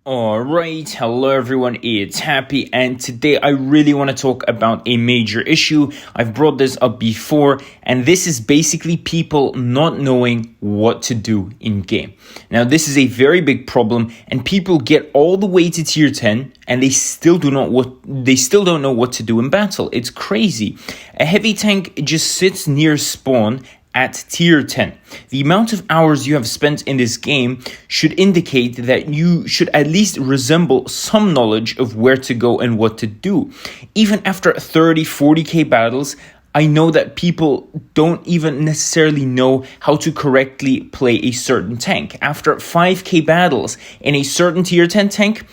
Alright, hello everyone, it's Happy, and today I really want to talk about a major issue. I've brought this up before, and this is basically people not knowing what to do in game. Now, this is a very big problem, and people get all the way to tier 10, and they still don't know what to do in battle. It's crazy. A heavy tank just sits near spawn at tier 10. The amount of hours you have spent in this game should indicate that you should at least resemble some knowledge of where to go and what to do. Even after 30-40k battles, I know that people don't even necessarily know how to correctly play a certain tank. After 5k battles in a certain tier 10 tank,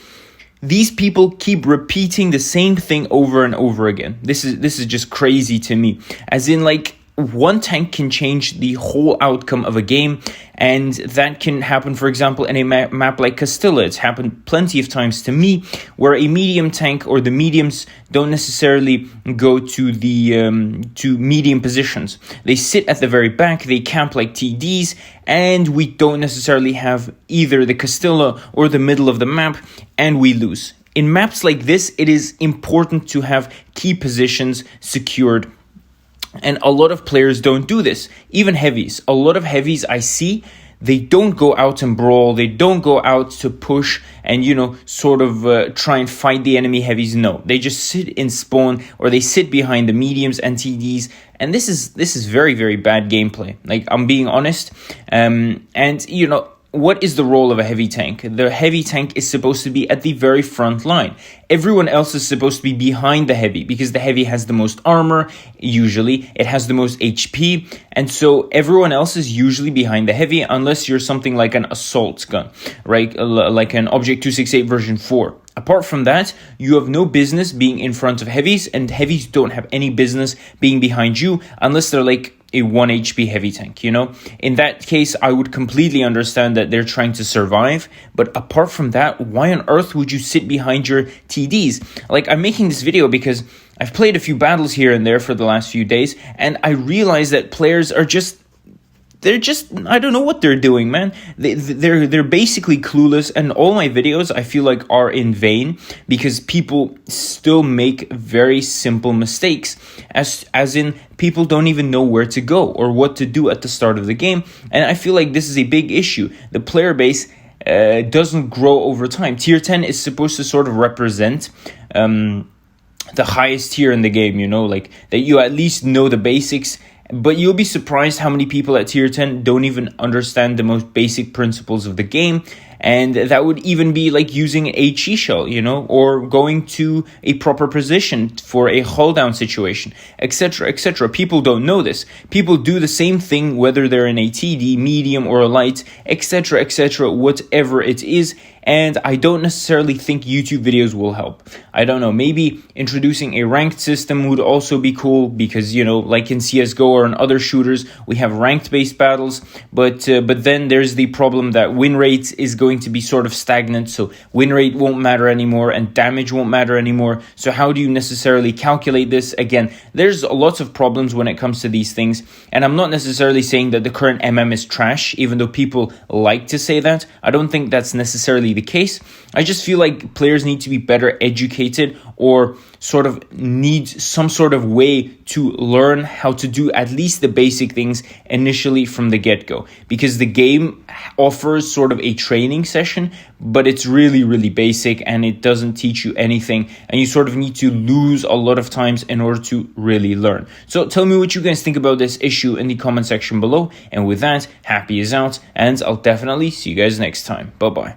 these people keep repeating the same thing over and over again. This is just crazy to me. As in, like, one tank can change the whole outcome of a game, and that can happen, for example, in a map like Castilla. It's happened plenty of times to me, where a medium tank or the mediums don't necessarily go to the to medium positions. They sit at the very back, they camp like TDs, and we don't necessarily have either the Castilla or the middle of the map, and we lose. In maps like this, it is important to have key positions secured. And a lot of players don't do this. Even heavies. A lot of heavies I see, they don't go out and brawl. They don't go out to push and, try and fight the enemy heavies. No, they just sit in spawn, or they sit behind the mediums and TDs. And this is very, very bad gameplay. Like, I'm being honest. What is the role of a heavy tank? The heavy tank is supposed to be at the very front line. Everyone else is supposed to be behind the heavy, because the heavy has the most armor, usually. It has the most HP, and so everyone else is usually behind the heavy, unless you're something like an assault gun, right? Like an Object 268 version 4. Apart from that, you have no business being in front of heavies, and heavies don't have any business being behind you, unless they're like a 1 HP heavy tank, In that case, I would completely understand that they're trying to survive. But apart from that, why on earth would you sit behind your TDs? Like, I'm making this video because I've played a few battles here and there for the last few days, and I realize that players are I don't know what they're doing, man. They're basically clueless, and all my videos, I feel like, are in vain, because people still make very simple mistakes, as in people don't even know where to go or what to do at the start of the game. And I feel like this is a big issue. The player base doesn't grow over time. Tier 10 is supposed to sort of represent the highest tier in the game, like that you at least know the basics. But you'll be surprised how many people at tier 10 don't even understand the most basic principles of the game. And that would even be like using a chi shell, or going to a proper position for a hull down situation, etc., etc. People don't know this. People do the same thing whether they're in a TD, medium, or a light, etc., etc., whatever it is. And I don't necessarily think YouTube videos will help. I don't know, maybe introducing a ranked system would also be cool, because, like in CSGO or in other shooters, we have ranked-based battles. But then there's the problem that win rate is going to be sort of stagnant, so win rate won't matter anymore, and damage won't matter anymore. So how do you necessarily calculate this? Again, there's lots of problems when it comes to these things, and I'm not necessarily saying that the current MM is trash, even though people like to say that. I don't think that's necessarily the case. I just feel like players need to be better educated, or sort of need some sort of way to learn how to do at least the basic things initially from the get-go, because the game offers sort of a training session, but it's really, really basic, and it doesn't teach you anything, and you sort of need to lose a lot of times in order to really learn. So tell me what you guys think about this issue in the comment section below, and with that, Happy is out, and I'll definitely see you guys next time. Bye bye.